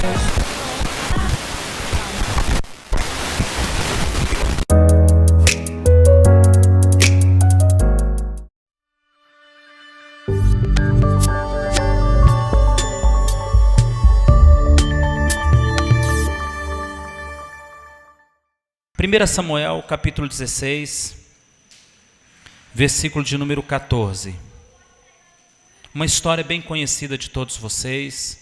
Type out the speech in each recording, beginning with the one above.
1 Samuel, capítulo 16, versículo de número 14. Uma história bem conhecida de todos vocês,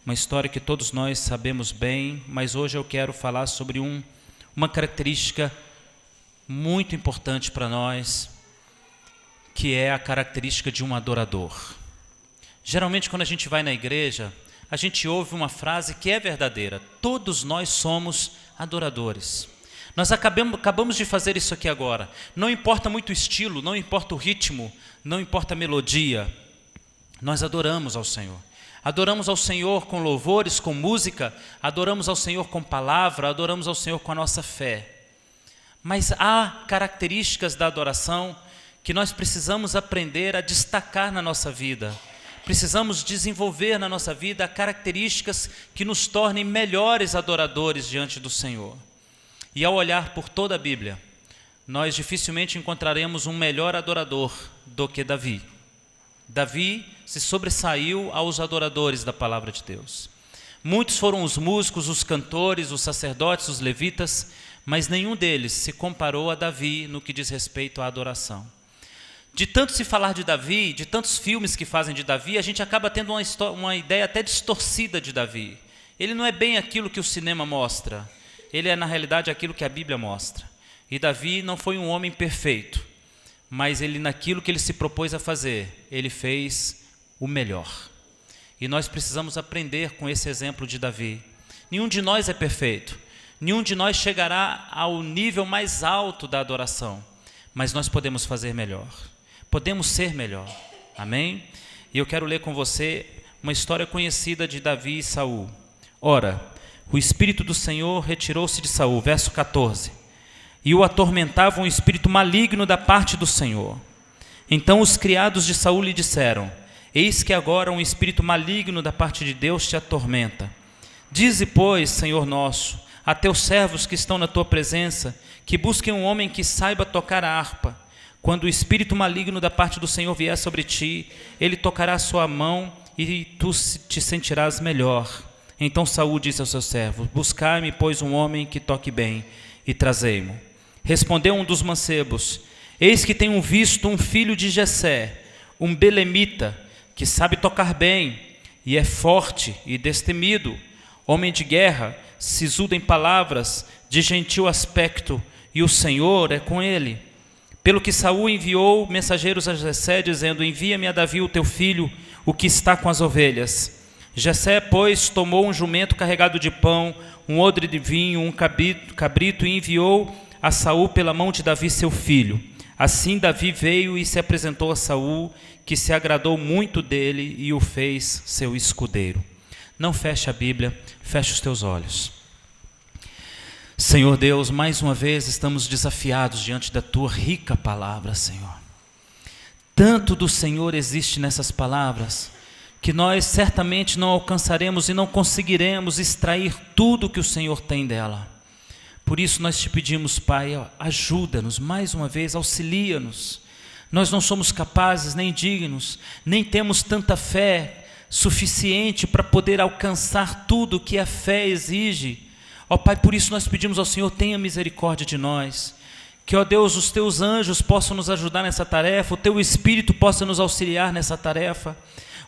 uma história que todos nós sabemos bem, mas hoje eu quero falar sobre uma característica muito importante para nós, que é a característica de um adorador. Geralmente quando a gente vai na igreja, a gente ouve uma frase que é verdadeira: todos nós somos adoradores. Nós acabamos de fazer isso aqui agora. Não importa muito o estilo, não importa o ritmo, não importa a melodia. Nós adoramos ao Senhor. Adoramos ao Senhor com louvores, com música. Adoramos ao Senhor com palavra. Adoramos ao Senhor com a nossa fé. Mas há características da adoração que nós precisamos aprender a destacar na nossa vida. Precisamos desenvolver na nossa vida características que nos tornem melhores adoradores diante do Senhor. E ao olhar por toda a Bíblia, nós dificilmente encontraremos um melhor adorador do que Davi. Davi se sobressaiu aos adoradores da palavra de Deus. Muitos foram os músicos, os cantores, os sacerdotes, os levitas, mas nenhum deles se comparou a Davi no que diz respeito à adoração. De tanto se falar de Davi, de tantos filmes que fazem de Davi, a gente acaba tendo uma ideia até distorcida de Davi. Ele não é bem aquilo que o cinema mostra. Ele é na realidade aquilo que a Bíblia mostra. E Davi não foi um homem perfeito, mas ele naquilo que ele se propôs a fazer, ele fez o melhor. E nós precisamos aprender com esse exemplo de Davi. Nenhum de nós é perfeito, nenhum de nós chegará ao nível mais alto da adoração, mas nós podemos fazer melhor, podemos ser melhor, amém? E eu quero ler com você uma história conhecida de Davi e Saul. Ora, o Espírito do Senhor retirou-se de Saul, verso 14, e o atormentava um espírito maligno da parte do Senhor. Então os criados de Saul lhe disseram: eis que agora um espírito maligno da parte de Deus te atormenta. Dize, pois, Senhor nosso, a teus servos que estão na tua presença, que busquem um homem que saiba tocar a harpa. Quando o espírito maligno da parte do Senhor vier sobre ti, ele tocará a sua mão e tu te sentirás melhor. Então Saul disse aos seus servos: buscai-me, pois, um homem que toque bem, e trazei-mo. Respondeu um dos mancebos: eis que tenho visto um filho de Jessé, um belemita, que sabe tocar bem, e é forte e destemido, homem de guerra, sisudo em palavras, de gentil aspecto, e o Senhor é com ele. Pelo que Saul enviou mensageiros a Jessé, dizendo: envia-me a Davi o teu filho, o que está com as ovelhas. Jessé, pois, tomou um jumento carregado de pão, um odre de vinho, um cabrito, e enviou a Saul pela mão de Davi seu filho. Assim Davi veio e se apresentou a Saul, que se agradou muito dele e o fez seu escudeiro. Não feche a Bíblia, feche os teus olhos. Senhor Deus, mais uma vez estamos desafiados diante da tua rica palavra, Senhor. Tanto do Senhor existe nessas palavras, que nós certamente não alcançaremos e não conseguiremos extrair tudo que o Senhor tem dela. Por isso nós te pedimos, Pai, ajuda-nos mais uma vez, auxilia-nos. Nós não somos capazes, nem dignos, nem temos tanta fé suficiente para poder alcançar tudo que a fé exige. Ó Pai, por isso nós pedimos ao Senhor: tenha misericórdia de nós. Que, ó Deus, os teus anjos possam nos ajudar nessa tarefa, o teu Espírito possa nos auxiliar nessa tarefa.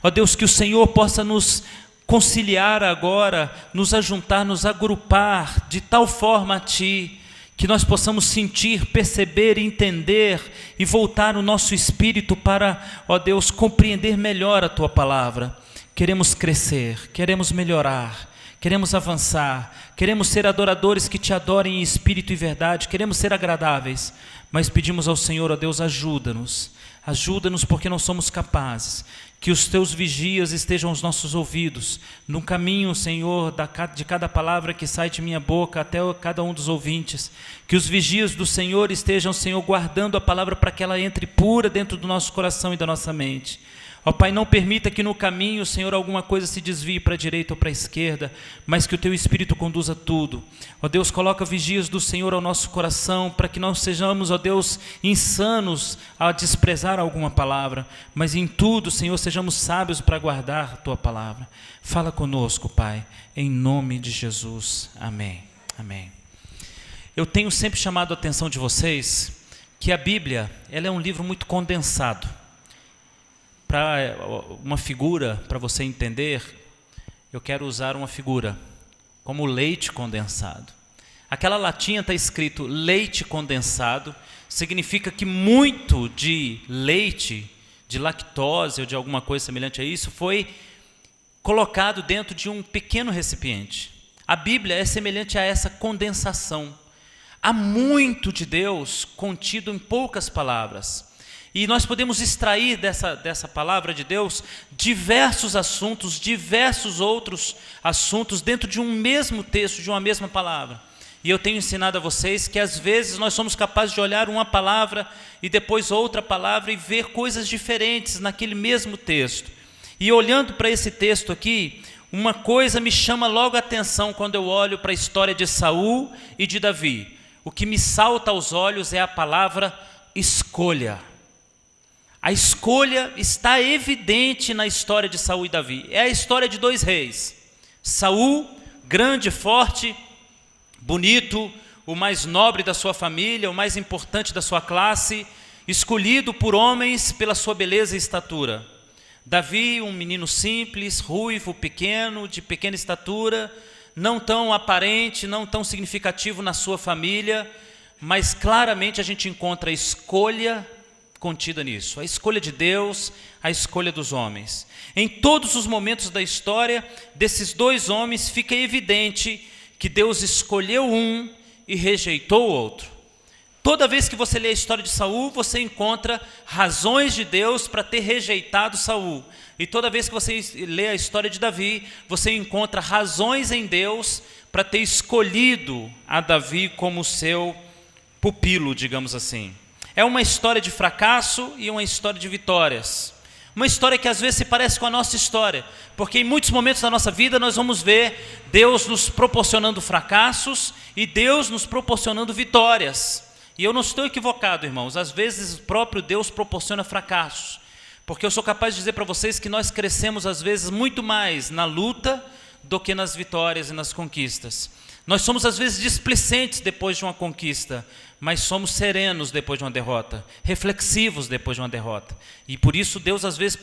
Ó Deus, que o Senhor possa nos conciliar agora, nos ajuntar, nos agrupar de tal forma a Ti, que nós possamos sentir, perceber, entender e voltar o nosso espírito para, ó Deus, compreender melhor a Tua palavra. Queremos crescer, queremos melhorar, queremos avançar, queremos ser adoradores que Te adorem em espírito e verdade, queremos ser agradáveis, mas pedimos ao Senhor, ó Deus, ajuda-nos, porque não somos capazes. Que os teus vigias estejam aos nossos ouvidos, no caminho, Senhor, de cada palavra que sai de minha boca até cada um dos ouvintes. Que os vigias do Senhor estejam, Senhor, guardando a palavra para que ela entre pura dentro do nosso coração e da nossa mente. Ó Pai, não permita que no caminho, Senhor, alguma coisa se desvie para a direita ou para a esquerda, mas que o Teu Espírito conduza tudo. Ó Deus, coloca vigias do Senhor ao nosso coração, para que não sejamos, ó Deus, insanos a desprezar alguma palavra, mas em tudo, Senhor, sejamos sábios para guardar a Tua palavra. Fala conosco, Pai, em nome de Jesus. Amém. Amém. Eu tenho sempre chamado a atenção de vocês que a Bíblia, ela é um livro muito condensado. Para uma figura, para você entender, eu quero usar uma figura, como leite condensado. Aquela latinha está escrito leite condensado, significa que muito de leite, de lactose ou de alguma coisa semelhante a isso, foi colocado dentro de um pequeno recipiente. A Bíblia é semelhante a essa condensação. Há muito de Deus contido em poucas palavras. E nós podemos extrair dessa palavra de Deus diversos assuntos, diversos outros assuntos dentro de um mesmo texto, de uma mesma palavra. E eu tenho ensinado a vocês que às vezes nós somos capazes de olhar uma palavra e depois outra palavra e ver coisas diferentes naquele mesmo texto. E olhando para esse texto aqui, uma coisa me chama logo a atenção quando eu olho para a história de Saul e de Davi. O que me salta aos olhos é a palavra escolha. A escolha está evidente na história de Saul e Davi. É a história de dois reis. Saul, grande, forte, bonito, o mais nobre da sua família, o mais importante da sua classe, escolhido por homens pela sua beleza e estatura. Davi, um menino simples, ruivo, pequeno, de pequena estatura, não tão aparente, não tão significativo na sua família, mas claramente a gente encontra a escolha contida nisso, a escolha de Deus, a escolha dos homens. Em todos os momentos da história desses dois homens fica evidente que Deus escolheu um e rejeitou o outro. Toda vez que você lê a história de Saul, você encontra razões de Deus para ter rejeitado Saul. E toda vez que você lê a história de Davi, você encontra razões em Deus para ter escolhido a Davi como seu pupilo, digamos assim. É uma história de fracasso e uma história de vitórias. Uma história que às vezes se parece com a nossa história, porque em muitos momentos da nossa vida nós vamos ver Deus nos proporcionando fracassos e Deus nos proporcionando vitórias. E eu não estou equivocado, irmãos, às vezes o próprio Deus proporciona fracassos, porque eu sou capaz de dizer para vocês que nós crescemos às vezes muito mais na luta do que nas vitórias e nas conquistas. Nós somos às vezes displicentes depois de uma conquista, mas somos serenos depois de uma derrota, reflexivos depois de uma derrota. E por isso Deus às vezes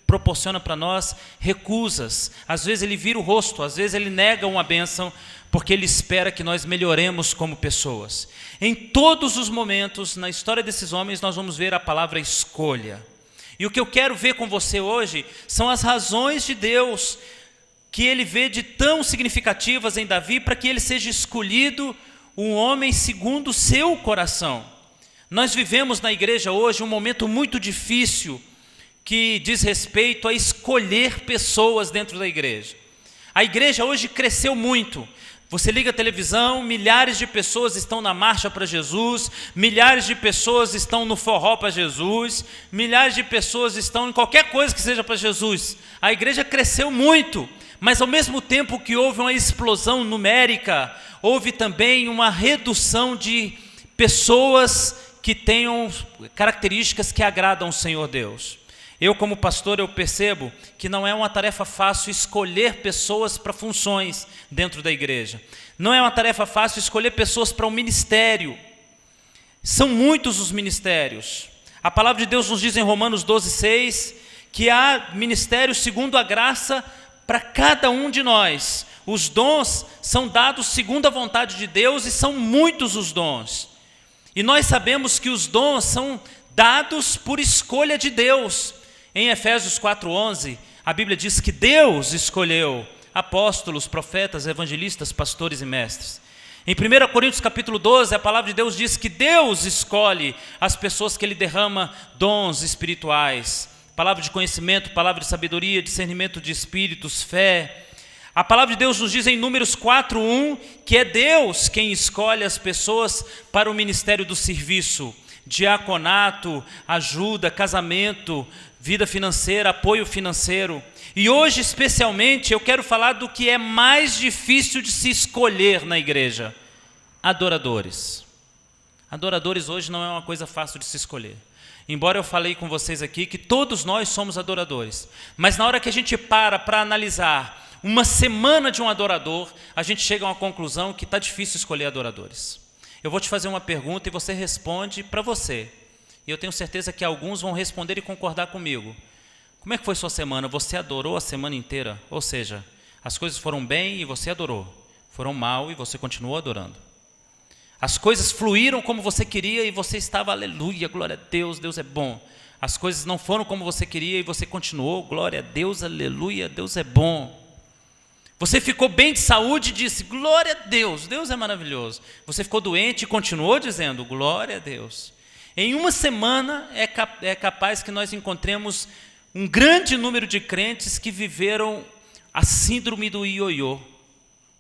proporciona para nós recusas, às vezes Ele vira o rosto, às vezes Ele nega uma bênção, porque Ele espera que nós melhoremos como pessoas. Em todos os momentos, na história desses homens, nós vamos ver a palavra escolha. E o que eu quero ver com você hoje são as razões de Deus que Ele vê de tão significativas em Davi para que ele seja escolhido um homem segundo o seu coração. Nós vivemos na igreja hoje um momento muito difícil que diz respeito a escolher pessoas dentro da igreja. A igreja hoje cresceu muito. Você liga a televisão, milhares de pessoas estão na marcha para Jesus, milhares de pessoas estão no forró para Jesus, milhares de pessoas estão em qualquer coisa que seja para Jesus. A igreja cresceu muito, mas ao mesmo tempo que houve uma explosão numérica, houve também uma redução de pessoas que tenham características que agradam o Senhor Deus. Eu, como pastor, eu percebo que não é uma tarefa fácil escolher pessoas para funções dentro da igreja. Não é uma tarefa fácil escolher pessoas para um ministério. São muitos os ministérios. A palavra de Deus nos diz em Romanos 12:6 que há ministérios segundo a graça para cada um de nós. Os dons são dados segundo a vontade de Deus e são muitos os dons. E nós sabemos que os dons são dados por escolha de Deus. Em Efésios 4:11, a Bíblia diz que Deus escolheu apóstolos, profetas, evangelistas, pastores e mestres. Em 1 Coríntios capítulo 12, a palavra de Deus diz que Deus escolhe as pessoas que Ele derrama dons espirituais. Palavra de conhecimento, palavra de sabedoria, discernimento de espíritos, fé. A palavra de Deus nos diz em Números 4:1 que é Deus quem escolhe as pessoas para o ministério do serviço. diaconato, ajuda, casamento, vida financeira, apoio financeiro. E hoje, especialmente, eu quero falar do que é mais difícil de se escolher na igreja: adoradores. Adoradores hoje não é uma coisa fácil de se escolher. Embora eu falei com vocês aqui que todos nós somos adoradores, mas na hora que a gente para analisar uma semana de um adorador, a gente chega a uma conclusão que está difícil escolher adoradores. Eu vou te fazer uma pergunta e você responde para você. E eu tenho certeza que alguns vão responder e concordar comigo. Como é que foi sua semana? Você adorou a semana inteira? Ou seja, as coisas foram bem e você adorou. Foram mal e você continuou adorando. As coisas fluíram como você queria e você estava, aleluia, glória a Deus, Deus é bom. As coisas não foram como você queria e você continuou, glória a Deus, aleluia, Deus é bom. Você ficou bem de saúde e disse, glória a Deus, Deus é maravilhoso. Você ficou doente e continuou dizendo, glória a Deus. Em uma semana é capaz que nós encontremos um grande número de crentes que viveram a síndrome do ioiô.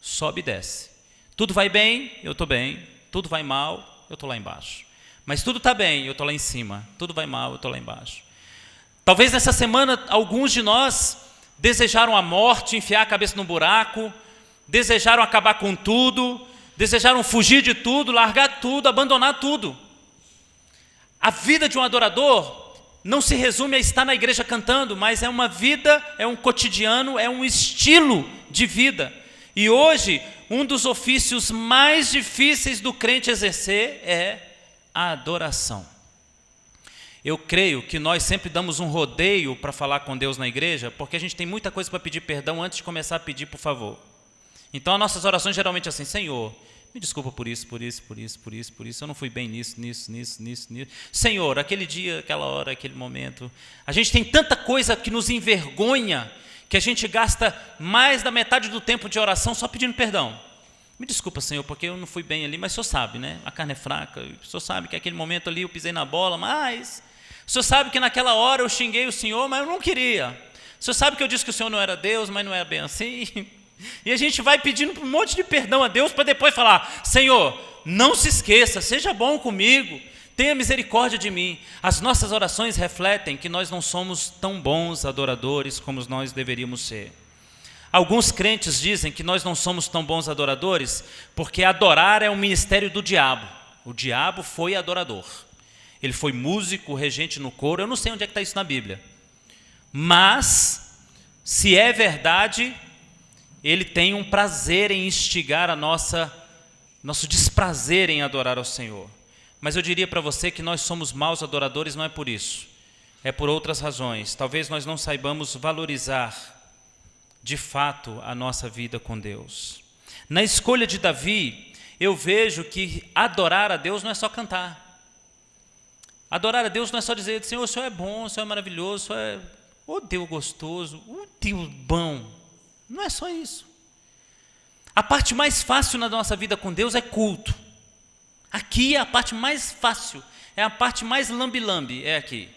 Sobe e desce. Tudo vai bem, eu estou bem. Tudo vai mal, eu estou lá embaixo. Mas tudo está bem, eu estou lá em cima. Tudo vai mal, eu estou lá embaixo. Talvez nessa semana alguns de nós desejaram a morte, enfiar a cabeça no buraco, desejaram acabar com tudo, desejaram fugir de tudo, largar tudo, abandonar tudo. A vida de um adorador não se resume a estar na igreja cantando, mas é uma vida, é um cotidiano, é um estilo de vida. E hoje, um dos ofícios mais difíceis do crente exercer é a adoração. Eu creio que nós sempre damos um rodeio para falar com Deus na igreja, porque a gente tem muita coisa para pedir perdão antes de começar a pedir por favor. Então as nossas orações geralmente assim, Senhor, me desculpa por isso, eu não fui bem nisso. Senhor, aquele dia, aquela hora, aquele momento. A gente tem tanta coisa que nos envergonha, que a gente gasta mais da metade do tempo de oração só pedindo perdão. Me desculpa, Senhor, porque eu não fui bem ali, mas o Senhor sabe, né? A carne é fraca, o Senhor sabe que aquele momento ali eu pisei na bola, mas o Senhor sabe que naquela hora eu xinguei o Senhor, mas eu não queria. O Senhor sabe que eu disse que o Senhor não era Deus, mas não era bem assim. E a gente vai pedindo um monte de perdão a Deus para depois falar, Senhor, não se esqueça, seja bom comigo, tenha misericórdia de mim. As nossas orações refletem que nós não somos tão bons adoradores como nós deveríamos ser. Alguns crentes dizem que nós não somos tão bons adoradores porque adorar é um ministério do diabo. O diabo foi adorador. Ele foi músico, regente no coro. Eu não sei onde é que está isso na Bíblia. Mas, se é verdade, ele tem um prazer em instigar nosso desprazer em adorar ao Senhor. Mas eu diria para você que nós somos maus adoradores não é por isso. É por outras razões. Talvez nós não saibamos valorizar de fato a nossa vida com Deus. Na escolha de Davi, eu vejo que adorar a Deus não é só cantar. Adorar a Deus não é só dizer, Senhor, o Senhor é bom, o Senhor é maravilhoso, o Senhor é, oh Deus gostoso, oh Deus bom. Não é só isso. A parte mais fácil na nossa vida com Deus é culto. Aqui é a parte mais fácil, é a parte mais lambe-lambe, é aqui.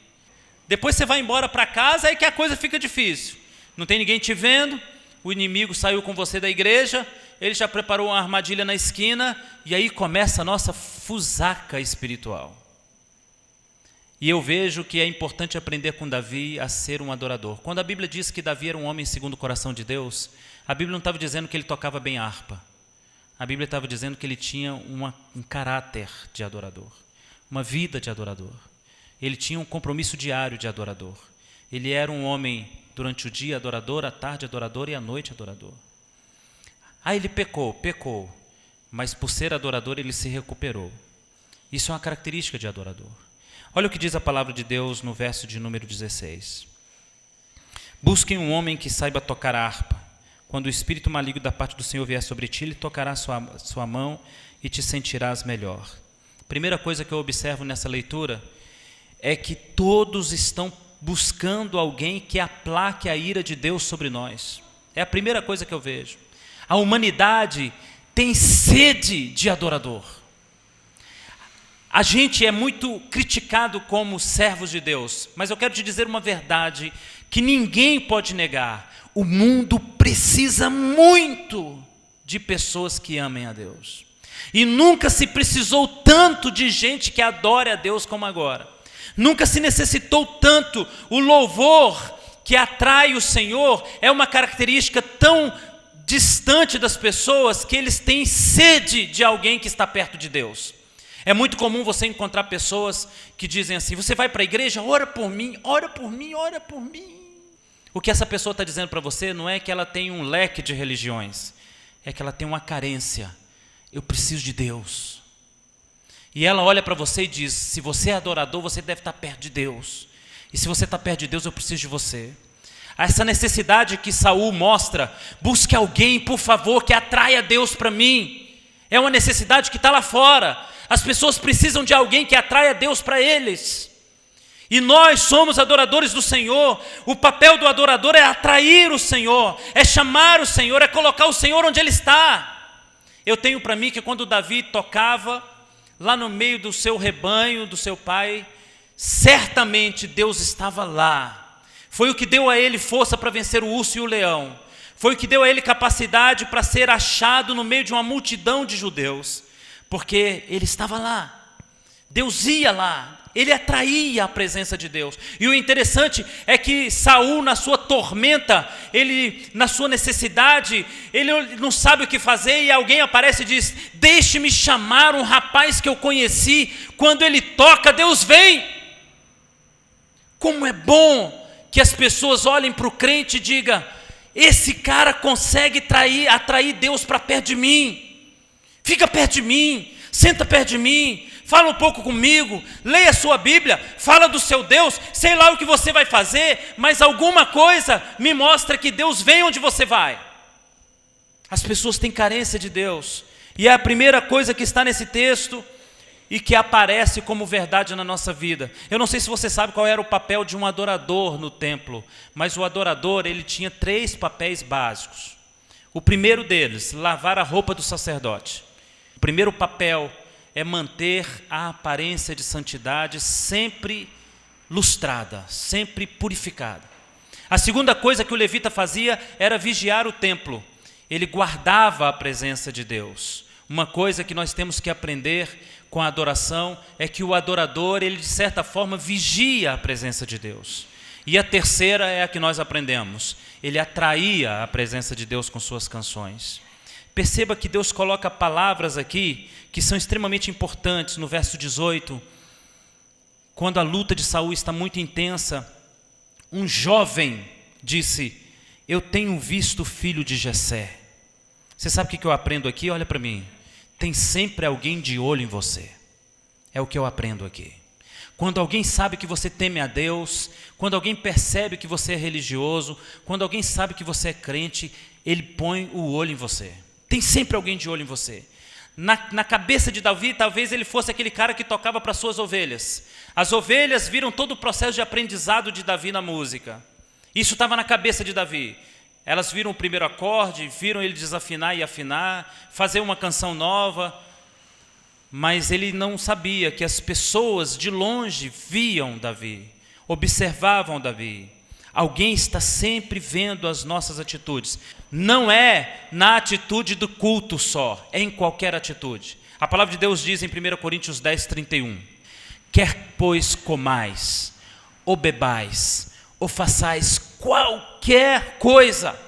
Depois você vai embora para casa, aí que a coisa fica difícil. Não tem ninguém te vendo, o inimigo saiu com você da igreja, ele já preparou uma armadilha na esquina, e aí começa a nossa fusaca espiritual. E eu vejo que é importante aprender com Davi a ser um adorador. Quando a Bíblia diz que Davi era um homem segundo o coração de Deus, a Bíblia não estava dizendo que ele tocava bem harpa. A Bíblia estava dizendo que ele tinha um caráter de adorador, uma vida de adorador. Ele tinha um compromisso diário de adorador. Ele era um homem durante o dia adorador, à tarde adorador e à noite adorador. Ele pecou, mas por ser adorador ele se recuperou. Isso é uma característica de adorador. Olha o que diz a palavra de Deus no verso de número 16. Busquem um homem que saiba tocar a harpa. Quando o espírito maligno da parte do Senhor vier sobre ti, ele tocará sua mão e te sentirás melhor. Primeira coisa que eu observo nessa leitura é que todos estão buscando alguém que aplaque a ira de Deus sobre nós. É a primeira coisa que eu vejo. A humanidade tem sede de adorador. A gente é muito criticado como servos de Deus, mas eu quero te dizer uma verdade que ninguém pode negar. O mundo precisa muito de pessoas que amem a Deus. E nunca se precisou tanto de gente que adore a Deus como agora. Nunca se necessitou tanto. O louvor que atrai o Senhor é uma característica tão distante das pessoas que eles têm sede de alguém que está perto de Deus. É muito comum você encontrar pessoas que dizem assim: você vai para a igreja, ora por mim, ora por mim, ora por mim. O que essa pessoa está dizendo para você não é que ela tem um leque de religiões, é que ela tem uma carência. Eu preciso de Deus. E ela olha para você e diz: se você é adorador, você deve estar perto de Deus. E se você está perto de Deus, eu preciso de você. Essa necessidade que Saul mostra: busque alguém, por favor, que atraia Deus para mim. É uma necessidade que está lá fora. As pessoas precisam de alguém que atraia Deus para eles. E nós somos adoradores do Senhor. O papel do adorador é atrair o Senhor, é chamar o Senhor, é colocar o Senhor onde Ele está. Eu tenho para mim que quando Davi tocava lá no meio do seu rebanho, do seu pai, certamente Deus estava lá. Foi o que deu a ele força para vencer o urso e o leão. Foi o que deu a ele capacidade para ser achado no meio de uma multidão de judeus. Porque ele estava lá. Deus ia lá. Ele atraía a presença de Deus. E o interessante é que Saul, na sua tormenta, ele, na sua necessidade, ele não sabe o que fazer, e alguém aparece e diz: deixe-me chamar um rapaz que eu conheci. Quando ele toca, Deus vem. Como é bom que as pessoas olhem para o crente e digam: esse cara consegue atrair Deus para perto de mim. Fica perto de mim, senta perto de mim, fala um pouco comigo, leia a sua Bíblia, fala do seu Deus, sei lá o que você vai fazer, mas alguma coisa me mostra que Deus vem onde você vai. As pessoas têm carência de Deus, e é a primeira coisa que está nesse texto e que aparece como verdade na nossa vida. Eu não sei se você sabe qual era o papel de um adorador no templo, mas o adorador, ele tinha 3 papéis básicos. O primeiro deles, lavar a roupa do sacerdote. O primeiro papel é manter a aparência de santidade sempre lustrada, sempre purificada. A segunda coisa que o levita fazia era vigiar o templo. Ele guardava a presença de Deus. Uma coisa que nós temos que aprender com a adoração é que o adorador, ele de certa forma vigia a presença de Deus. E a terceira é a que nós aprendemos: ele atraía a presença de Deus com suas canções. Perceba que Deus coloca palavras aqui que são extremamente importantes. No verso 18, quando a luta de Saul está muito intensa, um jovem disse: eu tenho visto o filho de Jessé. Você sabe o que eu aprendo aqui? Olha para mim. Tem sempre alguém de olho em você. É o que eu aprendo aqui. Quando alguém sabe que você teme a Deus, quando alguém percebe que você é religioso, quando alguém sabe que você é crente, ele põe o olho em você. Tem sempre alguém de olho em você. Na cabeça de Davi, talvez ele fosse aquele cara que tocava para suas ovelhas. As ovelhas viram todo o processo de aprendizado de Davi na música. Isso estava na cabeça de Davi. Elas viram o primeiro acorde, viram ele desafinar e afinar, fazer uma canção nova. Mas ele não sabia que as pessoas de longe viam Davi, observavam Davi. Alguém está sempre vendo as nossas atitudes. Não é na atitude do culto só, é em qualquer atitude. A palavra de Deus diz em 1 Coríntios 10, 31. Quer, pois, comais, ou bebais, ou façais qualquer coisa,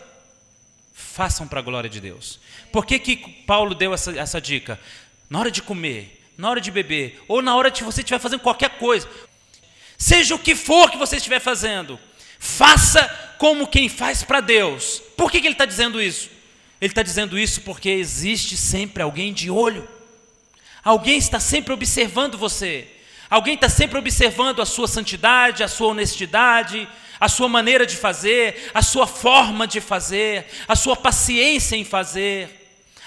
façam para a glória de Deus. Por que Paulo deu essa dica? Na hora de comer, na hora de beber, ou na hora de você estiver fazendo qualquer coisa, seja o que for que você estiver fazendo, faça como quem faz para Deus. Por que ele está dizendo isso? Ele está dizendo isso porque existe sempre alguém de olho. Alguém está sempre observando você. Alguém está sempre observando a sua santidade, a sua honestidade, a sua maneira de fazer, a sua forma de fazer, a sua paciência em fazer.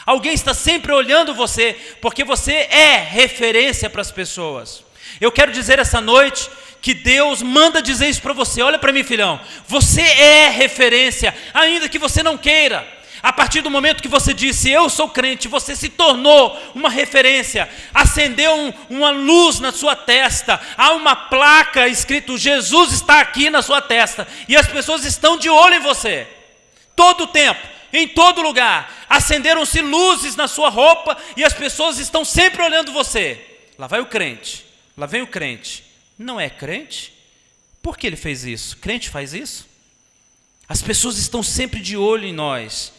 Alguém está sempre olhando você, porque você é referência para as pessoas. Eu quero dizer essa noite que Deus manda dizer isso para você. Olha para mim, filhão, você é referência, ainda que você não queira. A partir do momento que você disse, eu sou crente, você se tornou uma referência, acendeu uma luz na sua testa, há uma placa escrito, Jesus está aqui na sua testa, e as pessoas estão de olho em você, todo o tempo. em todo lugar. Acenderam-se luzes na sua roupa e as pessoas estão sempre olhando você. Lá vai o crente, lá vem o crente. Não é crente? Por que ele fez isso? Crente faz isso? As pessoas estão sempre de olho em nós.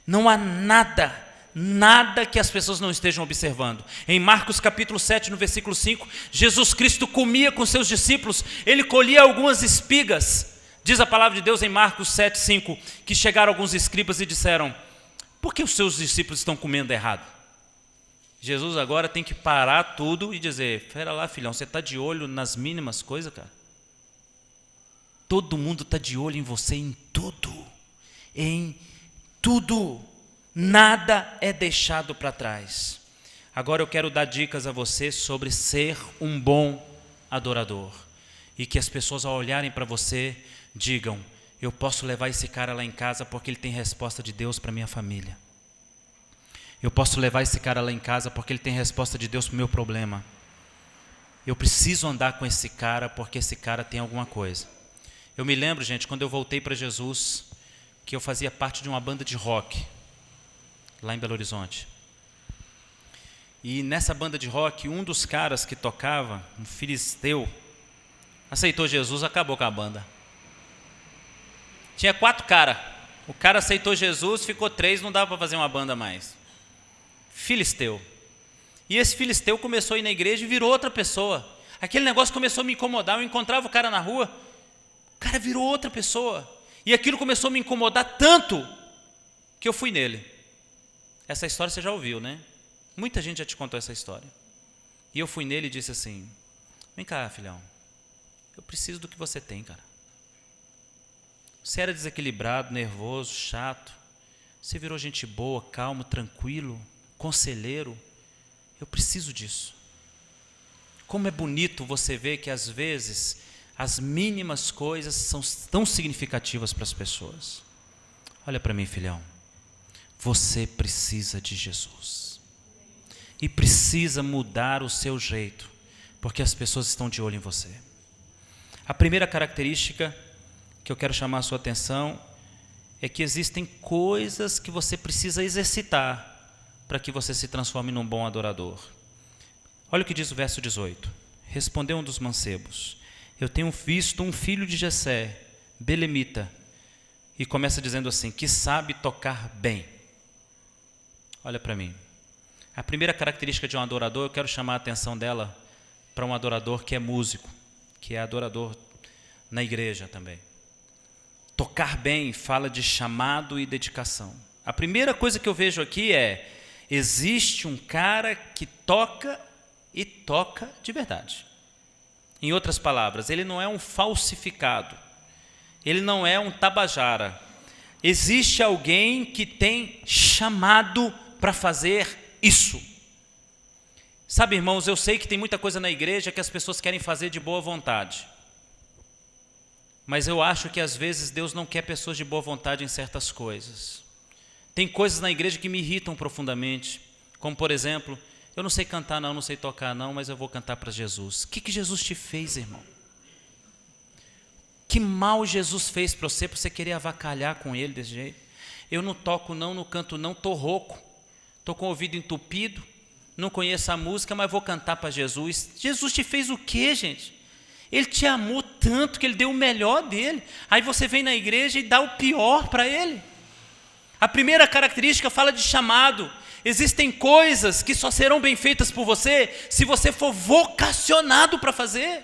Não há nada que as pessoas não estejam observando. Em Marcos capítulo 7, no versículo 5, Jesus Cristo comia com seus discípulos, ele colhia algumas espigas. Diz a palavra de Deus em Marcos 7, 5, que chegaram alguns escribas e disseram: por que os seus discípulos estão comendo errado? Jesus agora tem que parar tudo e dizer: espera lá, filhão, você está de olho nas mínimas coisas, cara? Todo mundo está de olho em você em tudo. Em tudo. Nada é deixado para trás. Agora eu quero dar dicas a você sobre ser um bom adorador. E que as pessoas, ao olharem para você, digam: eu posso levar esse cara lá em casa porque ele tem resposta de Deus para minha família. Eu posso levar esse cara lá em casa porque ele tem resposta de Deus para o meu problema. Eu preciso andar com esse cara porque esse cara tem alguma coisa. Eu me lembro, gente, quando eu voltei para Jesus, que eu fazia parte de uma banda de rock, lá em Belo Horizonte. E nessa banda de rock, um dos caras que tocava, um filisteu, aceitou Jesus, acabou com a banda. Tinha 4 caras. O cara aceitou Jesus, ficou 3, não dava para fazer uma banda mais. Filisteu. E esse filisteu começou a ir na igreja e virou outra pessoa. Aquele negócio começou a me incomodar. Eu encontrava o cara na rua, o cara virou outra pessoa. E aquilo começou a me incomodar tanto que eu fui nele. Essa história você já ouviu, né? Muita gente já te contou essa história. E eu fui nele e disse assim: vem cá, filhão, eu preciso do que você tem, cara. Você era desequilibrado, nervoso, chato. Você virou gente boa, calmo, tranquilo, conselheiro. Eu preciso disso. Como é bonito você ver que às vezes as mínimas coisas são tão significativas para as pessoas. Olha para mim, filhão. Você precisa de Jesus. E precisa mudar o seu jeito, porque as pessoas estão de olho em você. A primeira característica que eu quero chamar a sua atenção é que existem coisas que você precisa exercitar para que você se transforme num bom adorador. Olha o que diz o verso 18. Respondeu um dos mancebos: eu tenho visto um filho de Jessé, belemita, e começa dizendo assim, que sabe tocar bem. Olha para mim. A primeira característica de um adorador, eu quero chamar a atenção dela para um adorador que é músico, que é adorador na igreja também. Tocar bem fala de chamado e dedicação. A primeira coisa que eu vejo aqui é: existe um cara que toca e toca de verdade. Em outras palavras, ele não é um falsificado, ele não é um tabajara. Existe alguém que tem chamado para fazer isso. Sabe, irmãos, eu sei que tem muita coisa na igreja que as pessoas querem fazer de boa vontade. Mas eu acho que às vezes Deus não quer pessoas de boa vontade em certas coisas. Tem coisas na igreja que me irritam profundamente, como por exemplo: eu não sei cantar não sei tocar não, mas eu vou cantar para Jesus. O que Jesus te fez, irmão? Que mal Jesus fez para você querer avacalhar com ele desse jeito? Eu não toco não canto não, estou rouco, estou com o ouvido entupido, não conheço a música, mas vou cantar para Jesus. Jesus te fez o quê, gente? Ele te amou tanto que ele deu o melhor dele. Aí você vem na igreja e dá o pior para ele. A primeira característica fala de chamado. Existem coisas que só serão bem feitas por você se você for vocacionado para fazer.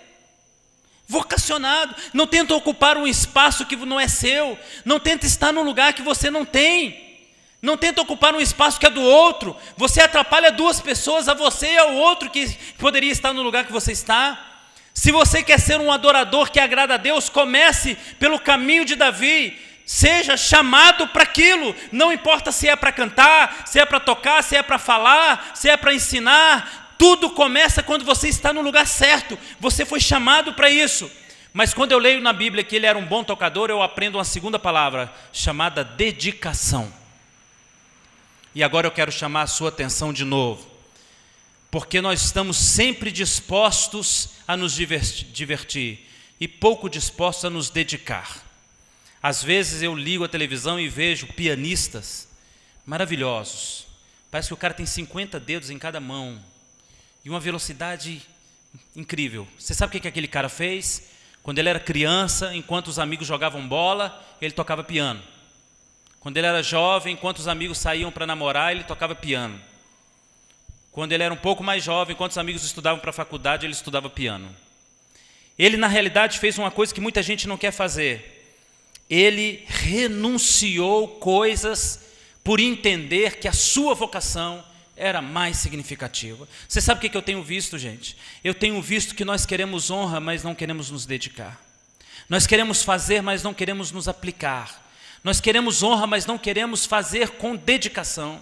Vocacionado. Não tenta ocupar um espaço que não é seu. Não tenta estar num lugar que você não tem. Não tenta ocupar um espaço que é do outro. Você atrapalha 2 pessoas, a você e ao outro que poderia estar no lugar que você está. Se você quer ser um adorador que agrada a Deus, comece pelo caminho de Davi. Seja chamado para aquilo. Não importa se é para cantar, se é para tocar, se é para falar, se é para ensinar. Tudo começa quando você está no lugar certo. Você foi chamado para isso. Mas quando eu leio na Bíblia que ele era um bom tocador, eu aprendo uma segunda palavra, chamada dedicação. E agora eu quero chamar a sua atenção de novo. Porque nós estamos sempre dispostos a nos divertir e pouco dispostos a nos dedicar. Às vezes eu ligo a televisão e vejo pianistas maravilhosos. Parece que o cara tem 50 dedos em cada mão e uma velocidade incrível. Você sabe o que aquele cara fez? Quando ele era criança, enquanto os amigos jogavam bola, ele tocava piano. Quando ele era jovem, enquanto os amigos saíam para namorar, ele tocava piano. Quando ele era um pouco mais jovem, enquanto os amigos estudavam para a faculdade, ele estudava piano. Ele, na realidade, fez uma coisa que muita gente não quer fazer. Ele renunciou coisas por entender que a sua vocação era mais significativa. Você sabe o que eu tenho visto, gente? Eu tenho visto que nós queremos honra, mas não queremos nos dedicar. Nós queremos fazer, mas não queremos nos aplicar. Nós queremos honra, mas não queremos fazer com dedicação.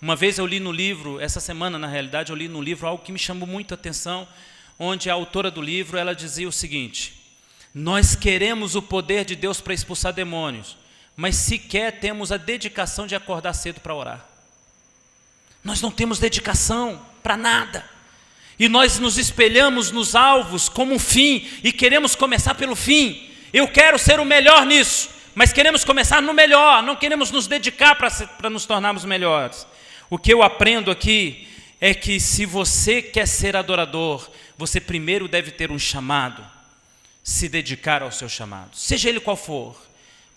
Uma vez eu li no livro, essa semana na realidade, eu li no livro algo que me chamou muito a atenção, onde a autora do livro, ela dizia o seguinte: nós queremos o poder de Deus para expulsar demônios, mas sequer temos a dedicação de acordar cedo para orar. Nós não temos dedicação para nada. E nós nos espelhamos nos alvos como um fim e queremos começar pelo fim. Eu quero ser o melhor nisso, mas queremos começar no melhor, não queremos nos dedicar para nos tornarmos melhores. O que eu aprendo aqui é que se você quer ser adorador, você primeiro deve ter um chamado, se dedicar ao seu chamado, seja ele qual for,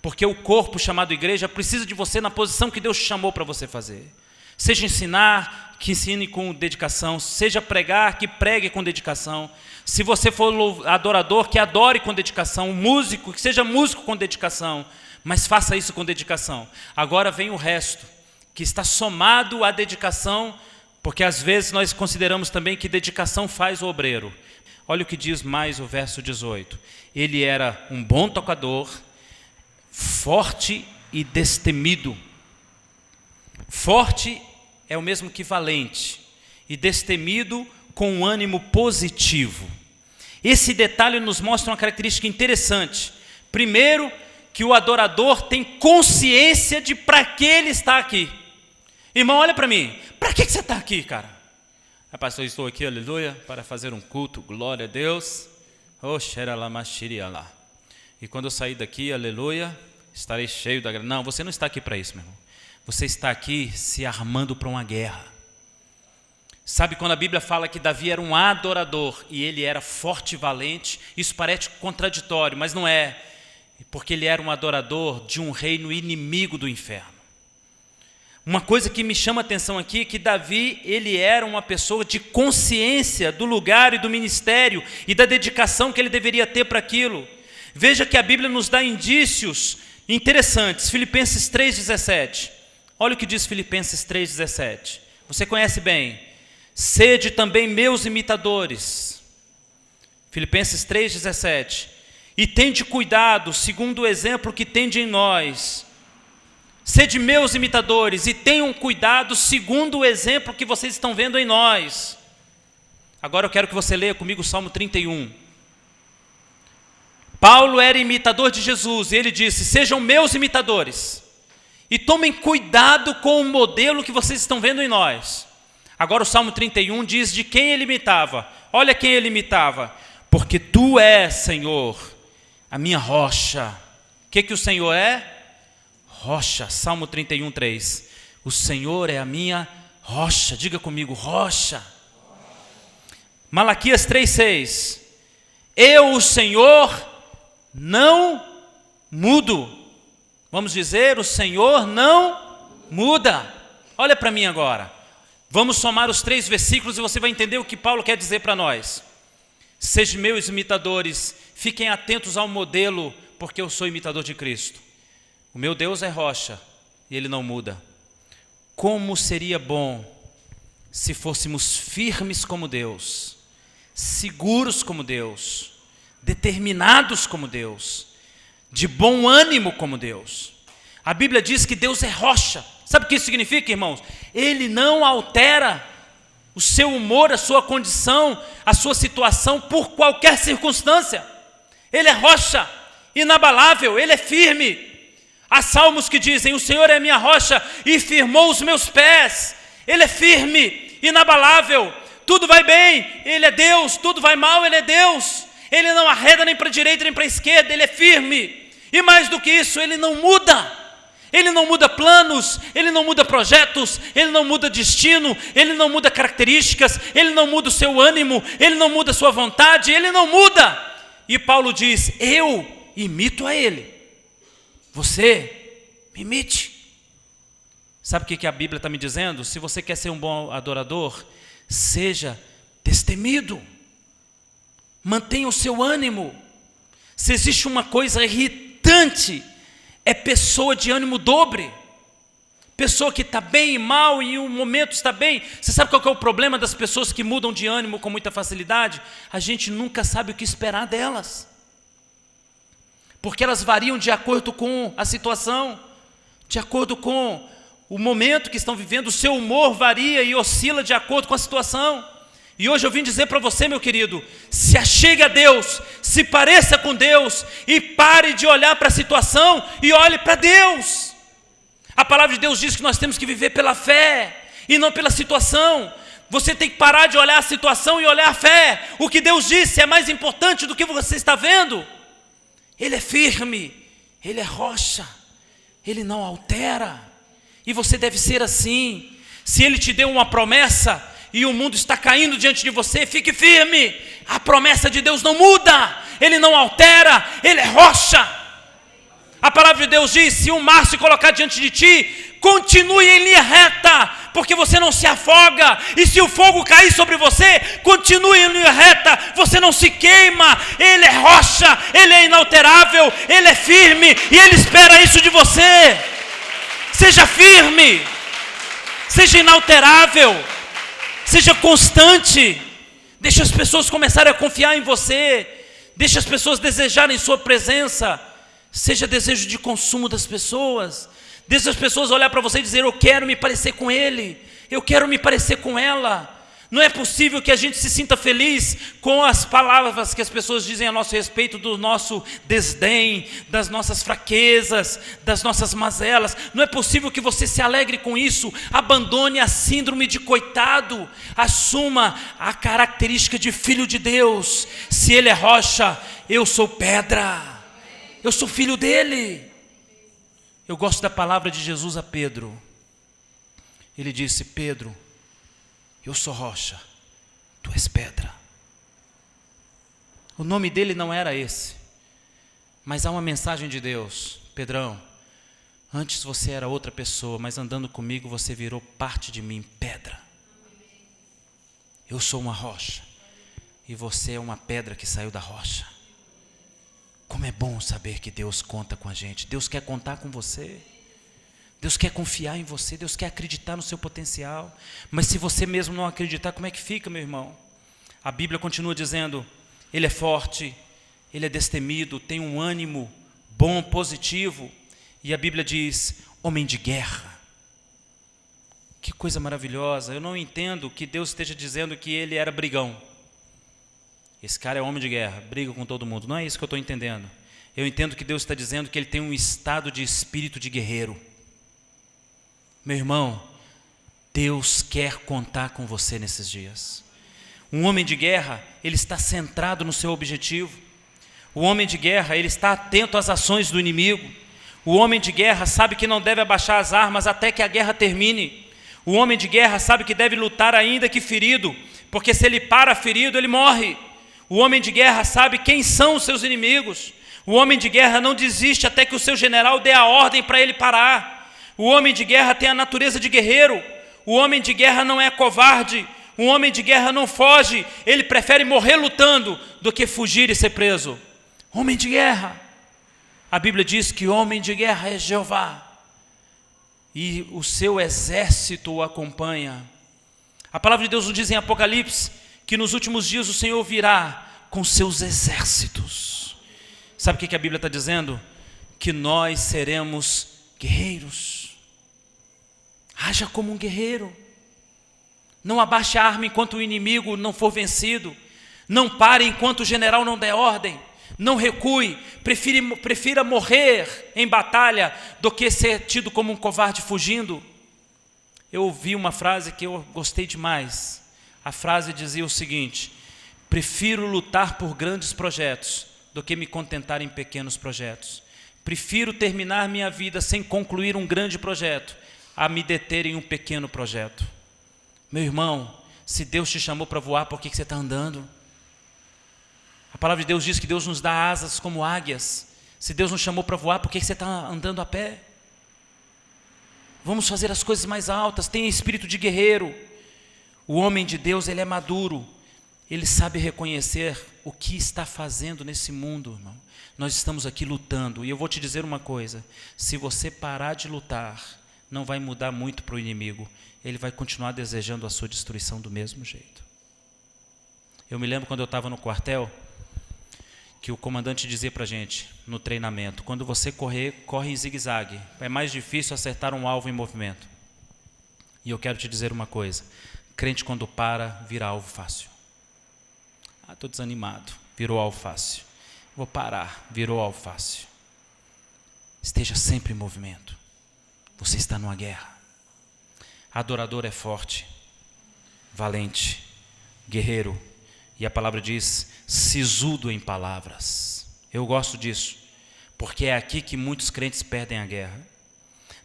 porque o corpo chamado igreja precisa de você na posição que Deus te chamou para você fazer. Seja ensinar, que ensine com dedicação, seja pregar, que pregue com dedicação. Se você for adorador, que adore com dedicação, um músico, que seja músico com dedicação, mas faça isso com dedicação. Agora vem o resto, que está somado à dedicação, porque às vezes nós consideramos também que dedicação faz o obreiro. Olha o que diz mais o verso 18. Ele era um bom tocador, forte e destemido. Forte é o mesmo que valente, e destemido com um ânimo positivo. Esse detalhe nos mostra uma característica interessante. Primeiro, que o adorador tem consciência de para que ele está aqui. Irmão, olha para mim, para que você está aqui, cara? Pastor, estou aqui, aleluia, para fazer um culto, glória a Deus. E quando eu sair daqui, aleluia, estarei cheio da graça. Não, você não está aqui para isso, meu irmão. Você está aqui se armando para uma guerra. Sabe quando a Bíblia fala que Davi era um adorador e ele era forte e valente? Isso parece contraditório, mas não é. Porque ele era um adorador de um reino inimigo do inferno. Uma coisa que me chama a atenção aqui é que Davi, ele era uma pessoa de consciência do lugar e do ministério e da dedicação que ele deveria ter para aquilo. Veja que a Bíblia nos dá indícios interessantes. Filipenses 3,17. Olha o que diz Filipenses 3,17. Você conhece bem. Sede também meus imitadores. Filipenses 3,17. E tende cuidado, segundo o exemplo que tende em nós. Sede meus imitadores e tenham cuidado segundo o exemplo que vocês estão vendo em nós. Agora eu quero que você leia comigo o Salmo 31. Paulo era imitador de Jesus e ele disse: sejam meus imitadores e tomem cuidado com o modelo que vocês estão vendo em nós. Agora o Salmo 31 diz de quem ele imitava. Olha quem ele imitava. Porque tu és, Senhor, a minha rocha. O que o Senhor é? Rocha. Salmo 31, 3. O Senhor é a minha rocha. Diga comigo, rocha. Malaquias 3, 6. Eu, o Senhor, não mudo. Vamos dizer, o Senhor não muda. Olha para mim agora. Vamos somar os 3 versículos e você vai entender o que Paulo quer dizer para nós. Sejam meus imitadores, fiquem atentos ao modelo, porque eu sou imitador de Cristo. O meu Deus é rocha e Ele não muda. Como seria bom se fôssemos firmes como Deus, seguros como Deus, determinados como Deus, de bom ânimo como Deus. A Bíblia diz que Deus é rocha. Sabe o que isso significa, irmãos? Ele não altera o seu humor, a sua condição, a sua situação por qualquer circunstância. Ele é rocha, inabalável, Ele é firme. Há salmos que dizem: o Senhor é minha rocha e firmou os meus pés. Ele é firme, inabalável, tudo vai bem, Ele é Deus. Tudo vai mal, Ele é Deus. Ele não arreda nem para a direita nem para a esquerda, Ele é firme. E mais do que isso, Ele não muda. Ele não muda planos, Ele não muda projetos, Ele não muda destino, Ele não muda características, Ele não muda o seu ânimo, Ele não muda a sua vontade, Ele não muda. E Paulo diz, eu imito a Ele, você me imite. Sabe o que a Bíblia está me dizendo? Se você quer ser um bom adorador, seja destemido, mantenha o seu ânimo. Se existe uma coisa irritante, é pessoa de ânimo dobre, pessoa que está bem e mal e um momento está bem. Você sabe qual que é o problema das pessoas que mudam de ânimo com muita facilidade? A gente nunca sabe o que esperar delas, porque elas variam de acordo com a situação, de acordo com o momento que estão vivendo. O seu humor varia e oscila de acordo com a situação. E hoje eu vim dizer para você, meu querido, se achegue a Deus, se pareça com Deus e pare de olhar para a situação e olhe para Deus. A palavra de Deus diz que nós temos que viver pela fé e não pela situação. Você tem que parar de olhar a situação e olhar a fé. O que Deus disse é mais importante do que você está vendo. Ele é firme, Ele é rocha, Ele não altera. E você deve ser assim. Se Ele te deu uma promessa e o mundo está caindo diante de você, fique firme. A promessa de Deus não muda, Ele não altera, Ele é rocha. A palavra de Deus diz, se o mar se colocar diante de ti, continue em linha reta, porque você não se afoga. E se o fogo cair sobre você, continue em linha reta, você não se queima. Ele é rocha, Ele é inalterável, Ele é firme, e Ele espera isso de você. Seja firme, seja inalterável, seja constante. Deixe as pessoas começarem a confiar em você, deixe as pessoas desejarem sua presença. Seja desejo de consumo das pessoas. Deixe as pessoas olhar para você e dizer, eu quero me parecer com ele, eu quero me parecer com ela. Não é possível que a gente se sinta feliz com as palavras que as pessoas dizem a nosso respeito, do nosso desdém, das nossas fraquezas, das nossas mazelas. Não é possível que você se alegre com isso. Abandone a síndrome de coitado, assuma a característica de filho de Deus. Se Ele é rocha, eu sou pedra, eu sou filho dele. Eu gosto da palavra de Jesus a Pedro. Ele disse, Pedro, eu sou rocha, tu és pedra. O nome dele não era esse, mas há uma mensagem de Deus. Pedrão, antes você era outra pessoa, mas andando comigo você virou parte de mim, pedra. Eu sou uma rocha e você é uma pedra que saiu da rocha. Como é bom saber que Deus conta com a gente. Deus quer contar com você, Deus quer confiar em você, Deus quer acreditar no seu potencial. Mas se você mesmo não acreditar, como é que fica, meu irmão? A Bíblia continua dizendo, Ele é forte, Ele é destemido, tem um ânimo bom, positivo. E a Bíblia diz, homem de guerra. Que coisa maravilhosa. Eu não entendo que Deus esteja dizendo que Ele era brigão. Esse cara é homem de guerra, briga com todo mundo. Não é isso que eu estou entendendo. Eu entendo que Deus está dizendo que Ele tem um estado de espírito de guerreiro. Meu irmão, Deus quer contar com você nesses dias. Um homem de guerra, ele está centrado no seu objetivo. O homem de guerra, ele está atento às ações do inimigo. O homem de guerra sabe que não deve abaixar as armas até que a guerra termine. O homem de guerra sabe que deve lutar ainda que ferido, porque se ele para ferido, ele morre. O homem de guerra sabe quem são os seus inimigos. O homem de guerra não desiste até que o seu general dê a ordem para ele parar. O homem de guerra tem a natureza de guerreiro. O homem de guerra não é covarde. O homem de guerra não foge. Ele prefere morrer lutando do que fugir e ser preso. Homem de guerra. A Bíblia diz que homem de guerra é Jeová, e o seu exército o acompanha. A palavra de Deus nos diz em Apocalipse que nos últimos dias o Senhor virá com seus exércitos. Sabe o que a Bíblia está dizendo? Que nós seremos guerreiros. Haja como um guerreiro. Não abaixe a arma enquanto o inimigo não for vencido. Não pare enquanto o general não der ordem. Não recue. Prefira morrer em batalha do que ser tido como um covarde fugindo. Eu ouvi uma frase que eu gostei demais. A frase dizia o seguinte: prefiro lutar por grandes projetos do que me contentar em pequenos projetos. Prefiro terminar minha vida sem concluir um grande projeto, a me deter em um pequeno projeto. Meu irmão, se Deus te chamou para voar, por que você está andando? A palavra de Deus diz que Deus nos dá asas como águias. Se Deus nos chamou para voar, por que você está andando a pé? Vamos fazer as coisas mais altas, tenha espírito de guerreiro. O homem de Deus, ele é maduro, ele sabe reconhecer o que está fazendo nesse mundo, irmão. Nós estamos aqui lutando, e eu vou te dizer uma coisa, se você parar de lutar, não vai mudar muito para o inimigo, ele vai continuar desejando a sua destruição do mesmo jeito. Eu me lembro quando eu estava no quartel, que o comandante dizia para a gente, no treinamento, quando você correr, corre em zigue-zague, é mais difícil acertar um alvo em movimento. E eu quero te dizer uma coisa, crente quando para, vira alvo fácil. Estou desanimado, virou alvo fácil. Vou parar, virou alvo fácil. Esteja sempre em movimento. Você está numa guerra. Adorador é forte, valente, guerreiro. E a palavra diz, sisudo em palavras. Eu gosto disso, porque é aqui que muitos crentes perdem a guerra.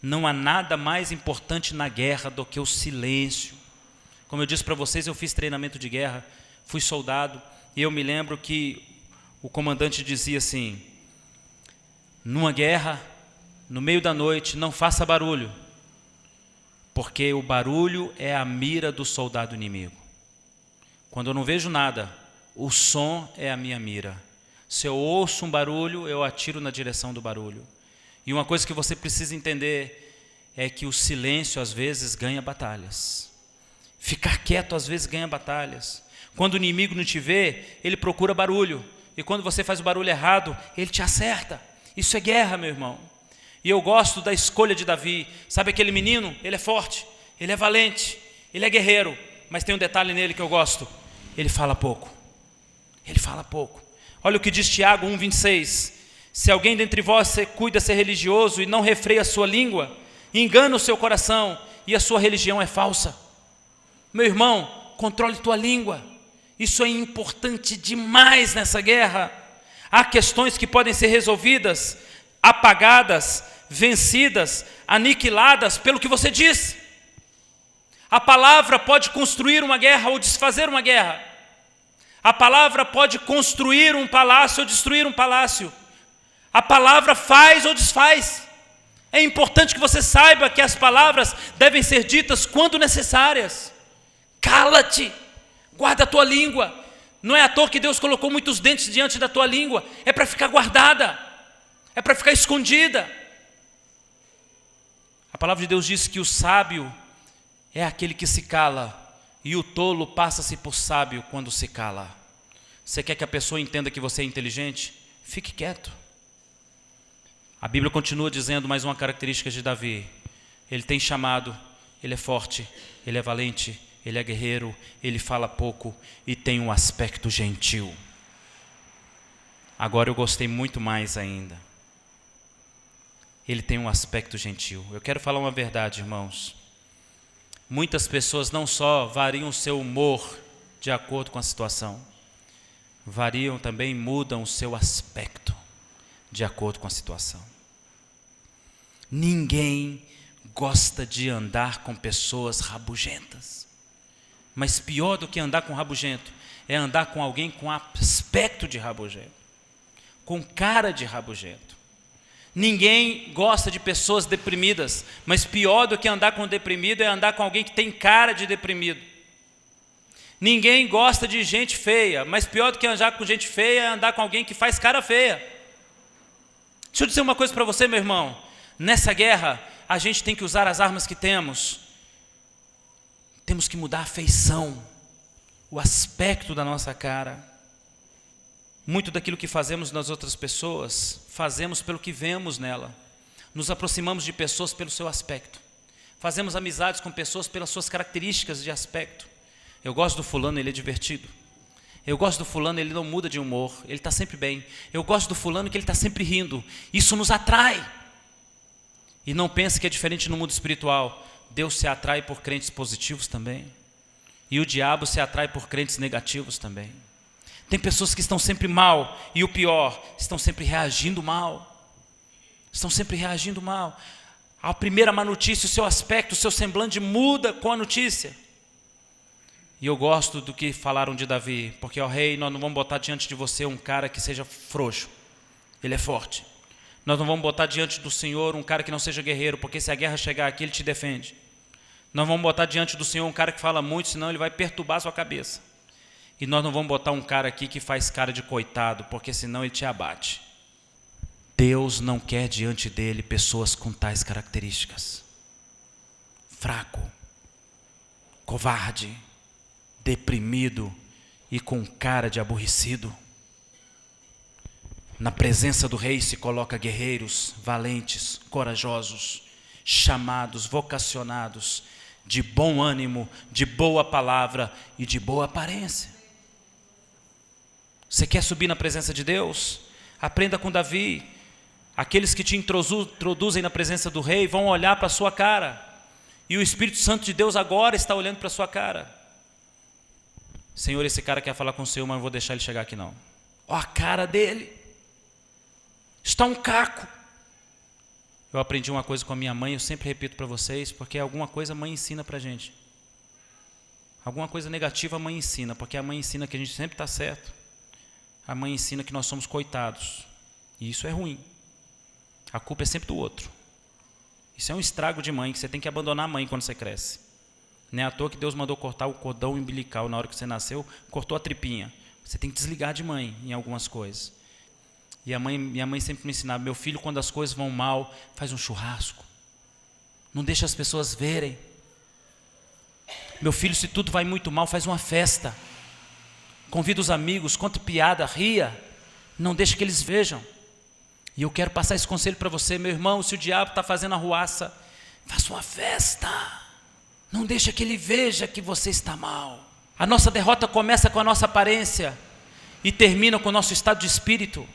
Não há nada mais importante na guerra do que o silêncio. Como eu disse para vocês, eu fiz treinamento de guerra, fui soldado, e eu me lembro que o comandante dizia assim, numa guerra, no meio da noite, não faça barulho, porque o barulho é a mira do soldado inimigo. Quando eu não vejo nada, o som é a minha mira. Se eu ouço um barulho, eu atiro na direção do barulho. E uma coisa que você precisa entender é que o silêncio às vezes ganha batalhas. Ficar quieto às vezes ganha batalhas. Quando o inimigo não te vê, ele procura barulho. E quando você faz o barulho errado, ele te acerta. Isso é guerra, meu irmão. E eu gosto da escolha de Davi. Sabe aquele menino? Ele é forte, ele é valente, ele é guerreiro. Mas tem um detalhe nele que eu gosto. Ele fala pouco. Ele fala pouco. Olha o que diz Tiago 1,26. Se alguém dentre vós cuida ser religioso e não refreia a sua língua, engana o seu coração e a sua religião é falsa. Meu irmão, controle tua língua. Isso é importante demais nessa guerra. Há questões que podem ser resolvidas, apagadas, vencidas, aniquiladas pelo que você diz. A palavra pode construir uma guerra ou desfazer uma guerra. A palavra pode construir um palácio ou destruir um palácio. A palavra faz ou desfaz. É importante que você saiba que as palavras devem ser ditas quando necessárias. Cala-te, guarda a tua língua. Não é à toa que Deus colocou muitos dentes diante da tua língua. É para ficar guardada, é para ficar escondida. A palavra de Deus diz que o sábio é aquele que se cala, e o tolo passa-se por sábio quando se cala. Você quer que a pessoa entenda que você é inteligente? Fique quieto. A Bíblia continua dizendo mais uma característica de Davi. Ele tem chamado, ele é forte, ele é valente, ele é guerreiro, ele fala pouco e tem um aspecto gentil. Agora eu gostei muito mais ainda. Ele tem um aspecto gentil. Eu quero falar uma verdade, irmãos. Muitas pessoas não só variam o seu humor de acordo com a situação, variam também, mudam o seu aspecto de acordo com a situação. Ninguém gosta de andar com pessoas rabugentas. Mas pior do que andar com rabugento é andar com alguém com aspecto de rabugento, com cara de rabugento. Ninguém gosta de pessoas deprimidas, mas pior do que andar com um deprimido é andar com alguém que tem cara de deprimido. Ninguém gosta de gente feia, mas pior do que andar com gente feia é andar com alguém que faz cara feia. Deixa eu dizer uma coisa para você, meu irmão. Nessa guerra, a gente tem que usar as armas que temos. Temos que mudar a feição, o aspecto da nossa cara. Muito daquilo que fazemos nas outras pessoas, fazemos pelo que vemos nela. Nos aproximamos de pessoas pelo seu aspecto. Fazemos amizades com pessoas pelas suas características de aspecto. Eu gosto do fulano, ele é divertido. Eu gosto do fulano, ele não muda de humor, ele está sempre bem. Eu gosto do fulano que ele está sempre rindo. Isso nos atrai. E não pense que é diferente no mundo espiritual. Deus se atrai por crentes positivos também. E o diabo se atrai por crentes negativos também. Tem pessoas que estão sempre mal, e o pior, estão sempre reagindo mal. Estão sempre reagindo mal. A primeira má notícia, o seu aspecto, o seu semblante muda com a notícia. E eu gosto do que falaram de Davi, porque, ó rei, nós não vamos botar diante de você um cara que seja frouxo. Ele é forte. Nós não vamos botar diante do Senhor um cara que não seja guerreiro, porque se a guerra chegar aqui, Ele te defende. Nós vamos botar diante do Senhor um cara que fala muito, senão Ele vai perturbar a sua cabeça. E nós não vamos botar um cara aqui que faz cara de coitado, porque senão Ele te abate. Deus não quer diante dEle pessoas com tais características. Fraco, covarde, deprimido e com cara de aborrecido. Na presença do rei se coloca guerreiros, valentes, corajosos, chamados, vocacionados, de bom ânimo, de boa palavra e de boa aparência. Você quer subir na presença de Deus? Aprenda com Davi. Aqueles que te introduzem na presença do rei vão olhar para a sua cara. E o Espírito Santo de Deus agora está olhando para a sua cara. Senhor, esse cara quer falar com o Senhor, mas não vou deixar ele chegar aqui não. Olha a cara dele. Está um caco. Eu aprendi uma coisa com a minha mãe, eu sempre repito para vocês, porque alguma coisa a mãe ensina para a gente. Alguma coisa negativa a mãe ensina, porque a mãe ensina que a gente sempre está certo. A mãe ensina que nós somos coitados. E isso é ruim. A culpa é sempre do outro. Isso é um estrago de mãe, que você tem que abandonar a mãe quando você cresce. Não é à toa que Deus mandou cortar o cordão umbilical na hora que você nasceu, cortou a tripinha. Você tem que desligar de mãe em algumas coisas. E minha mãe sempre me ensinava, meu filho, quando as coisas vão mal, faz um churrasco. Não deixa as pessoas verem. Meu filho, se tudo vai muito mal, faz uma festa. Convida os amigos, conta piada, ria. Não deixa que eles vejam. E eu quero passar esse conselho para você, meu irmão, se o diabo está fazendo arruaça, faça uma festa. Não deixa que ele veja que você está mal. A nossa derrota começa com a nossa aparência e termina com o nosso estado de espírito.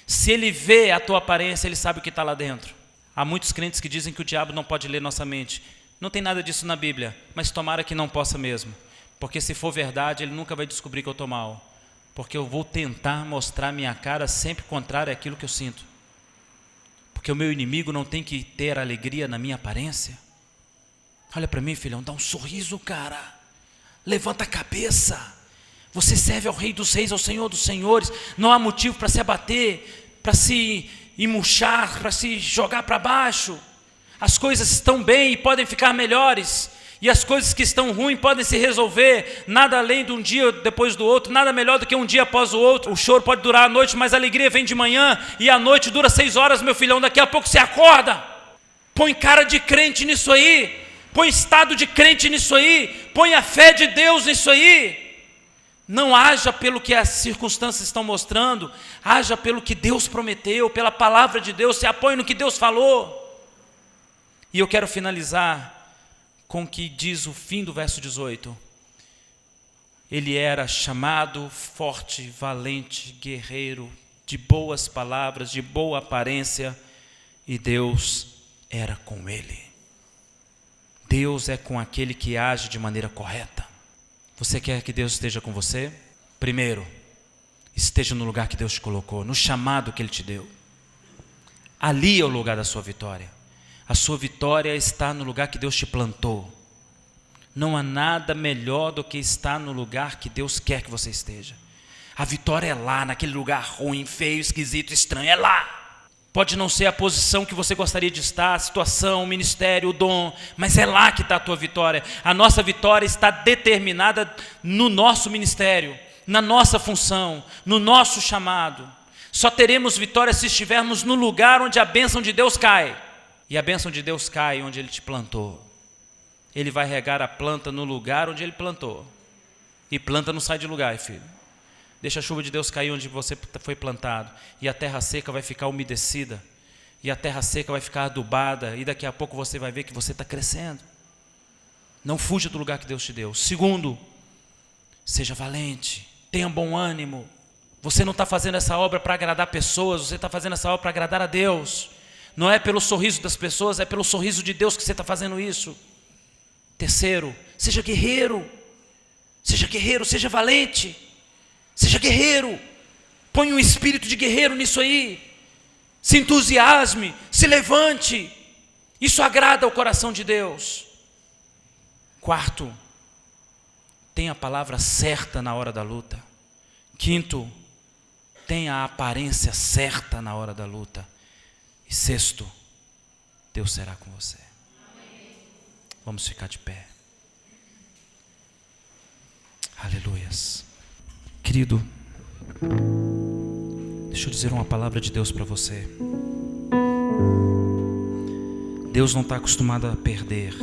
Se ele vê a tua aparência, ele sabe o que está lá dentro. Há muitos crentes que dizem que o diabo não pode ler nossa mente. Não tem nada disso na Bíblia, mas tomara que não possa mesmo. Porque se for verdade, ele nunca vai descobrir que eu estou mal. Porque eu vou tentar mostrar minha cara sempre contrária àquilo que eu sinto. Porque o meu inimigo não tem que ter alegria na minha aparência. Olha para mim, filhão, dá um sorriso, cara. Levanta a cabeça. Você serve ao Rei dos Reis, ao Senhor dos Senhores. Não há motivo para se abater, para se murchar, para se jogar para baixo. As coisas estão bem e podem ficar melhores. E as coisas que estão ruins podem se resolver. Nada além de um dia depois do outro. Nada melhor do que um dia após o outro. O choro pode durar a noite, mas a alegria vem de manhã. E a noite dura 6 horas, meu filhão. Daqui a pouco você acorda. Põe cara de crente nisso aí. Põe estado de crente nisso aí. Põe a fé de Deus nisso aí. Não haja pelo que as circunstâncias estão mostrando. Haja pelo que Deus prometeu, pela palavra de Deus. Se apoie no que Deus falou. E eu quero finalizar com o que diz o fim do verso 18. Ele era chamado, forte, valente, guerreiro, de boas palavras, de boa aparência, e Deus era com ele. Deus é com aquele que age de maneira correta. Você quer que Deus esteja com você? Primeiro, esteja no lugar que Deus te colocou, no chamado que Ele te deu. Ali é o lugar da sua vitória. A sua vitória está no lugar que Deus te plantou. Não há nada melhor do que estar no lugar que Deus quer que você esteja. A vitória é lá, naquele lugar ruim, feio, esquisito, estranho, é lá. Pode não ser a posição que você gostaria de estar, a situação, o ministério, o dom, mas é lá que está a tua vitória. A nossa vitória está determinada no nosso ministério, na nossa função, no nosso chamado. Só teremos vitória se estivermos no lugar onde a bênção de Deus cai. E a bênção de Deus cai onde Ele te plantou. Ele vai regar a planta no lugar onde Ele plantou. E planta não sai de lugar, filho. Deixa a chuva de Deus cair onde você foi plantado. E a terra seca vai ficar umedecida. E a terra seca vai ficar adubada. E daqui a pouco você vai ver que você está crescendo. Não fuja do lugar que Deus te deu. Segundo, seja valente. Tenha bom ânimo. Você não está fazendo essa obra para agradar pessoas. Você está fazendo essa obra para agradar a Deus. Não é pelo sorriso das pessoas, é pelo sorriso de Deus que você está fazendo isso. Terceiro, seja guerreiro. Seja guerreiro, seja valente. Seja guerreiro. Põe um espírito de guerreiro nisso aí. se entusiasme, se levante. Isso agrada ao coração de Deus. Quarto, tenha a palavra certa na hora da luta. Quinto, tenha a aparência certa na hora da luta. E sexto, Deus será com você. Vamos ficar de pé. Aleluias. Querido, deixa eu dizer uma palavra de Deus para você. Deus não está acostumado a perder.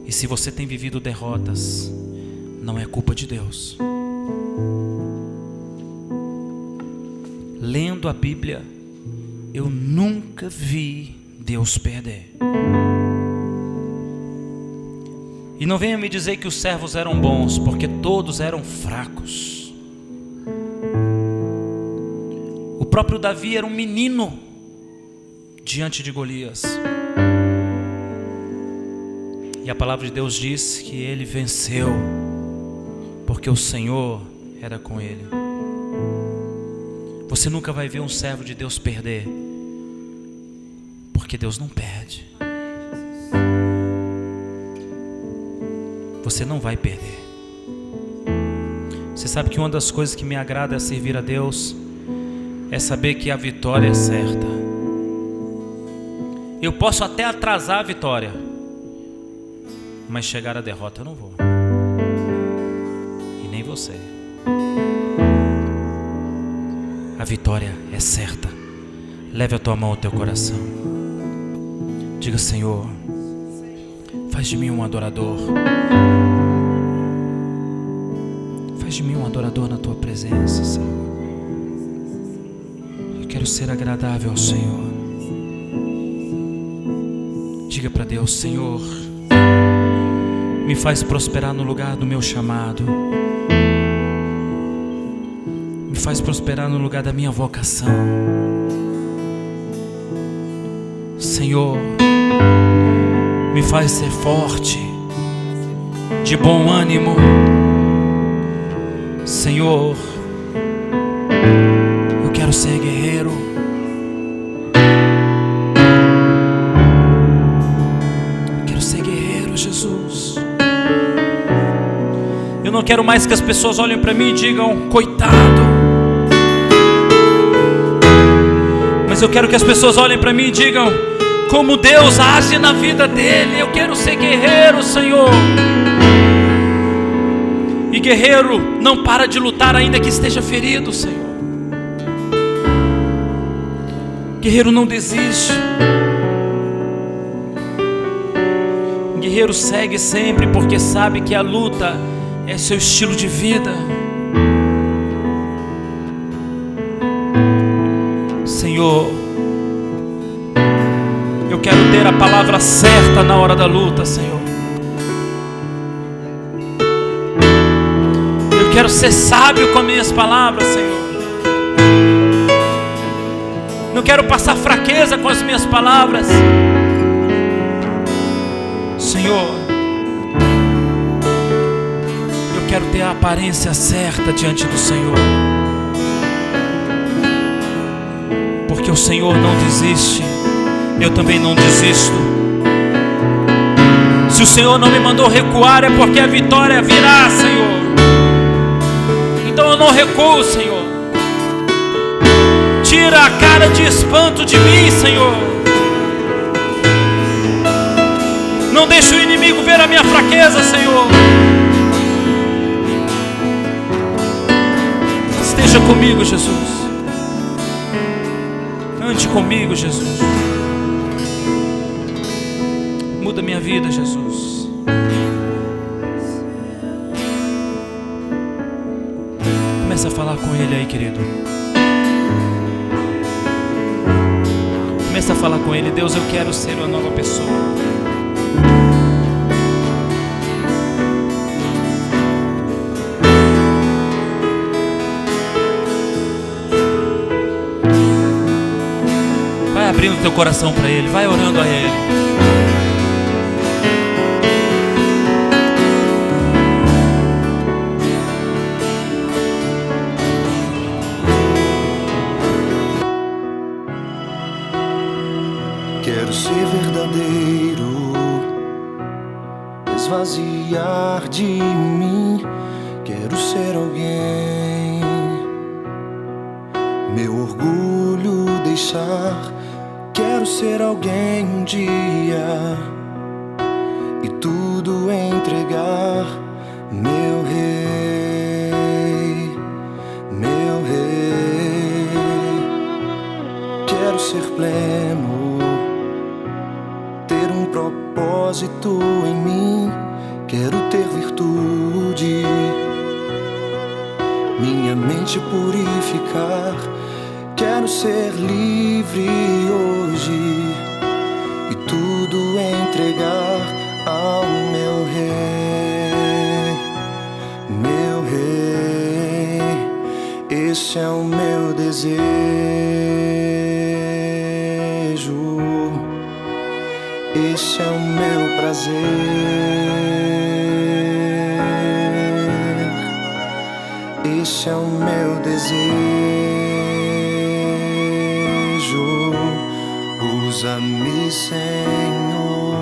E se você tem vivido derrotas, não é culpa de Deus. Lendo a Bíblia, eu nunca vi Deus perder. E não venha me dizer que os servos eram bons, porque todos eram fracos. O próprio Davi era um menino diante de Golias. E a palavra de Deus diz que ele venceu, porque o Senhor era com ele. Você nunca vai ver um servo de Deus perder, porque Deus não perde. Você não vai perder. Você sabe que uma das coisas que me agrada é servir a Deus, é saber que a vitória é certa. Eu posso até atrasar a vitória, mas chegar à derrota eu não vou. E nem você. A vitória é certa. Leve a tua mão ao teu coração. Diga: Senhor, faz de mim um adorador. Faz de mim um adorador na tua presença, Senhor. Eu quero ser agradável ao Senhor. Diga para Deus: Senhor, me faz prosperar no lugar do meu chamado. Me faz prosperar no lugar da minha vocação. Senhor, me faz ser forte, de bom ânimo. Senhor, eu quero ser guerreiro. Eu quero ser guerreiro, Jesus. Eu não quero mais que as pessoas olhem para mim e digam: coitado. Mas eu quero que as pessoas olhem para mim e digam: como Deus age na vida dele. Eu quero ser guerreiro, Senhor. E guerreiro não para de lutar ainda que esteja ferido, Senhor. Guerreiro não desiste. Guerreiro segue sempre, porque sabe que a luta é seu estilo de vida. Senhor, eu quero ter a palavra certa na hora da luta, Senhor. Eu quero ser sábio com as minhas palavras, Senhor. Não quero passar fraqueza com as minhas palavras, Senhor. Eu quero ter a aparência certa diante do Senhor, porque o Senhor não desiste. Eu também não desisto. Se o Senhor não me mandou recuar, é porque a vitória virá, Senhor. Então eu não recuo, Senhor. Tira a cara de espanto de mim, Senhor. Não deixe o inimigo ver a minha fraqueza, Senhor. Esteja comigo, Jesus. Ande comigo, Jesus. Muda minha vida, Jesus. Começa a falar com Ele aí, querido. Começa a falar com Ele: Deus, eu quero ser uma nova pessoa. Vai abrindo teu coração para Ele, vai orando a Ele. Quero ser verdadeiro, esvaziar de mim. Quero ser alguém, meu orgulho deixar. Quero ser alguém um dia e tudo entregar. Meu rei, meu rei. Quero ser pleno, ter um propósito em mim. Quero ter virtude, minha mente purificar. Quero ser livre hoje e tudo entregar ao meu rei, meu rei. Esse é o meu desejo, esse é o meu prazer, esse é o meu desejo. Usa-me, Senhor.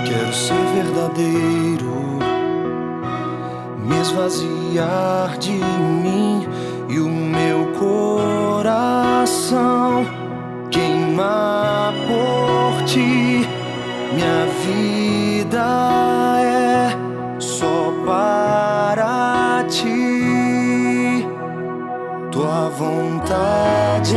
Quero ser verdadeiro, me esvaziar de mim e o meu coração queimar por ti. Minha vida é só para ti, tua vontade